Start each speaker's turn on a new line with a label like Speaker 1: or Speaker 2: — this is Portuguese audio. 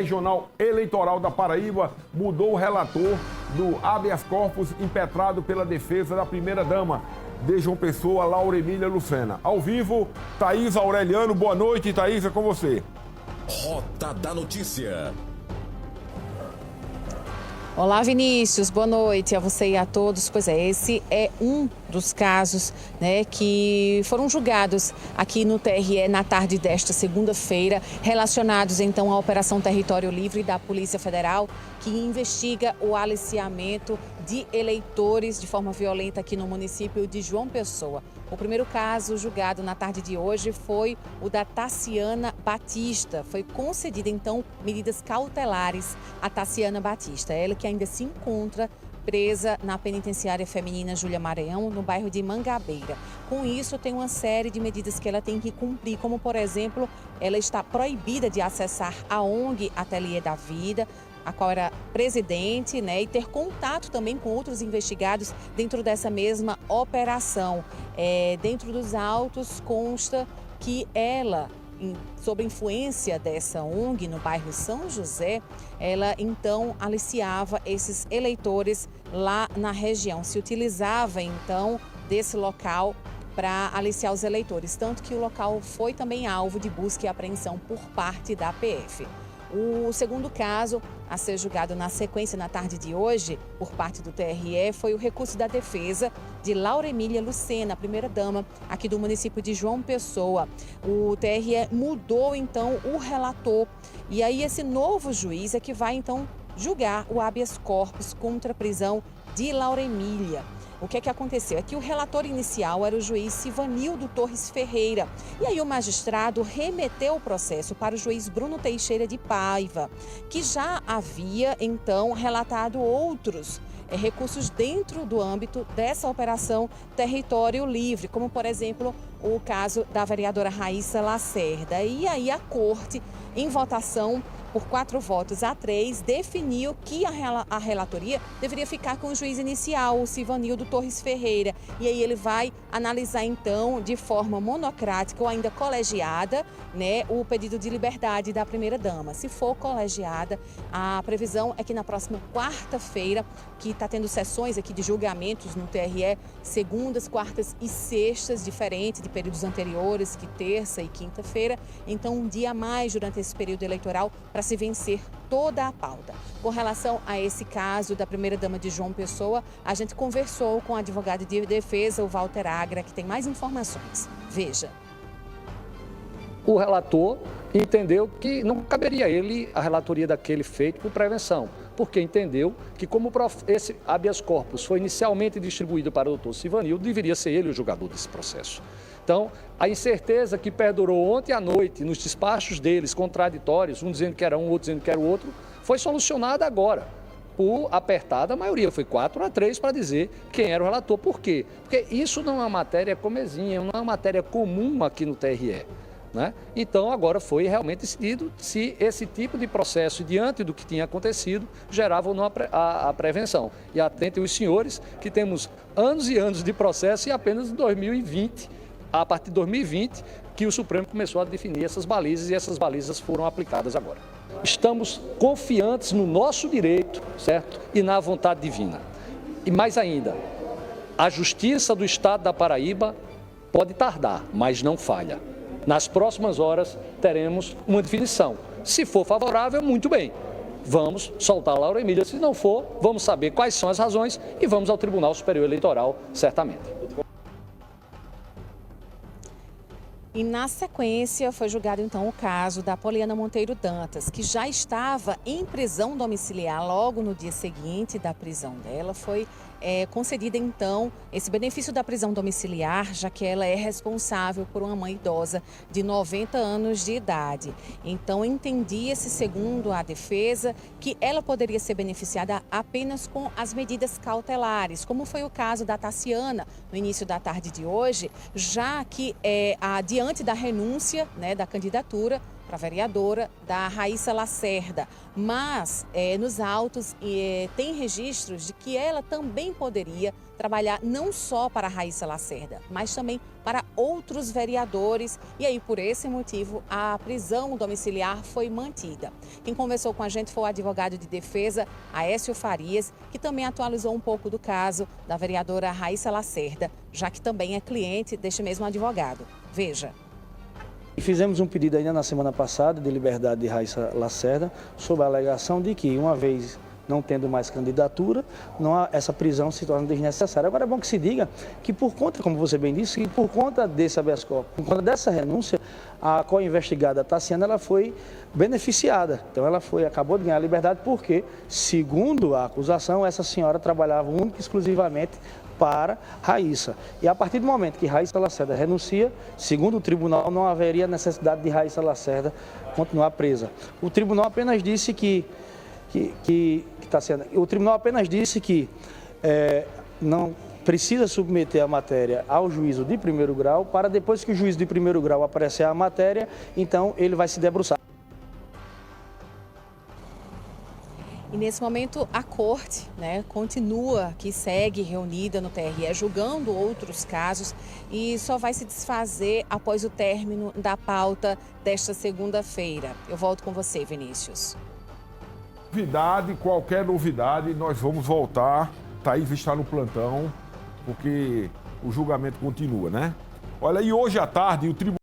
Speaker 1: Regional Eleitoral da Paraíba mudou o relator do habeas corpus impetrado pela defesa da primeira-dama de João Pessoa, Laura Emília Lucena. Ao vivo, Thaís Aureliano. Boa noite, Thaís, é com você.
Speaker 2: Rota da Notícia.
Speaker 3: Olá, Vinícius, boa noite a você e a todos. Pois é, esse é um dos casos, que foram julgados aqui no TRE na tarde desta segunda-feira, relacionados então à Operação Território Livre da Polícia Federal, que investiga o aliciamento de eleitores de forma violenta aqui no município de João Pessoa. O primeiro caso julgado na tarde de hoje foi o da Taciana Batista. Foi concedida, então, medidas cautelares à Taciana Batista. Ela que ainda se encontra presa na penitenciária feminina Júlia Maranhão, no bairro de Mangabeira. Com isso, tem uma série de medidas que ela tem que cumprir, como, por exemplo, ela está proibida de acessar a ONG Ateliê da Vida, a qual era presidente, e ter contato também com outros investigados dentro dessa mesma operação. Dentro dos autos consta que ela, sob influência dessa ONG no bairro São José, ela então aliciava esses eleitores lá na região. Se utilizava então desse local para aliciar os eleitores, tanto que o local foi também alvo de busca e apreensão por parte da PF. O segundo caso a ser julgado na sequência na tarde de hoje, por parte do TRE, foi o recurso da defesa de Laura Emília Lucena, primeira-dama aqui do município de João Pessoa. O TRE mudou, então, o relator. E aí esse novo juiz é que vai, então, julgar o habeas corpus contra a prisão de Laura Emília. O que é que aconteceu? É que o relator inicial era o juiz Sivanildo Torres Ferreira. E aí o magistrado remeteu o processo para o juiz Bruno Teixeira de Paiva, que já havia, então, relatado outros recursos dentro do âmbito dessa operação Território Livre, como, por exemplo, o caso da vereadora Raíssa Lacerda. E aí a corte, em votação por 4 votos a 3, definiu que a relatoria deveria ficar com o juiz inicial, o Sivanildo Torres Ferreira. E aí ele vai analisar, então, de forma monocrática ou ainda colegiada, o pedido de liberdade da primeira-dama. Se for colegiada, a previsão é que na próxima quarta-feira, que está tendo sessões aqui de julgamentos no TRE, segundas, quartas e sextas, diferente de períodos anteriores, que terça e quinta-feira. Então, um dia a mais durante esse período eleitoral para se vencer toda a pauta. Com relação a esse caso da primeira-dama de João Pessoa, a gente conversou com o advogado de defesa, o Walter Agra, que tem mais informações. Veja.
Speaker 4: O relator entendeu que não caberia a ele a relatoria daquele feito por prevenção, porque entendeu que como esse habeas corpus foi inicialmente distribuído para o doutor Sivanildo, deveria ser ele o julgador desse processo. Então, a incerteza que perdurou ontem à noite nos despachos deles, contraditórios, um dizendo que era um, outro dizendo que era o outro, foi solucionada agora, por apertada maioria, foi 4-3 para dizer quem era o relator. Por quê? Porque isso não é uma matéria comezinha, não é uma matéria comum aqui no TRE. Então, agora foi realmente decidido se esse tipo de processo, diante do que tinha acontecido, gerava ou não a prevenção. E atentem os senhores que temos anos e anos de processo e apenas em 2020, a partir de 2020, que o Supremo começou a definir essas balizas e essas balizas foram aplicadas agora. Estamos confiantes no nosso direito, certo? E na vontade divina. E mais ainda, a Justiça do Estado da Paraíba pode tardar, mas não falha. Nas próximas horas teremos uma definição. Se for favorável, muito bem. Vamos soltar a Laura Emília. Se não for, vamos saber quais são as razões e vamos ao Tribunal Superior Eleitoral, certamente.
Speaker 3: E na sequência foi julgado então o caso da Poliana Monteiro Dantas, que já estava em prisão domiciliar logo no dia seguinte da prisão dela. Foi concedida então esse benefício da prisão domiciliar, já que ela é responsável por uma mãe idosa de 90 anos de idade. Então entendia-se, segundo a defesa, que ela poderia ser beneficiada apenas com as medidas cautelares, como foi o caso da Taciana no início da tarde de hoje, já que diante da renúncia da candidatura, para a vereadora, da Raíssa Lacerda. Mas nos autos tem registros de que ela também poderia trabalhar não só para a Raíssa Lacerda, mas também para outros vereadores. E aí, por esse motivo, a prisão domiciliar foi mantida. Quem conversou com a gente foi o advogado de defesa, Aécio Farias, que também atualizou um pouco do caso da vereadora Raíssa Lacerda, já que também é cliente deste mesmo advogado. Veja.
Speaker 5: Fizemos um pedido ainda na semana passada de liberdade de Raíssa Lacerda, sob a alegação de que, uma vez não tendo mais candidatura, essa prisão se torna desnecessária. Agora é bom que se diga que por conta, como você bem disse, que por conta desse habeas corpus, por conta dessa renúncia, a co-investigada Tassiana ela foi beneficiada. Então ela acabou de ganhar a liberdade porque, segundo a acusação, essa senhora trabalhava única e exclusivamente para Raíssa. E a partir do momento que Raíssa Lacerda renuncia, segundo o tribunal, não haveria necessidade de Raíssa Lacerda continuar presa. O tribunal apenas disse o tribunal apenas disse que não precisa submeter a matéria ao juízo de primeiro grau, para depois que o juízo de primeiro grau aparecer a matéria, então ele vai se debruçar.
Speaker 3: E nesse momento a corte continua, que segue reunida no TRE, julgando outros casos e só vai se desfazer após o término da pauta desta segunda-feira. Eu volto com você, Vinícius.
Speaker 1: Qualquer novidade, nós vamos voltar. Thaís está no plantão, porque o julgamento continua, né? Olha, e hoje à tarde o tribunal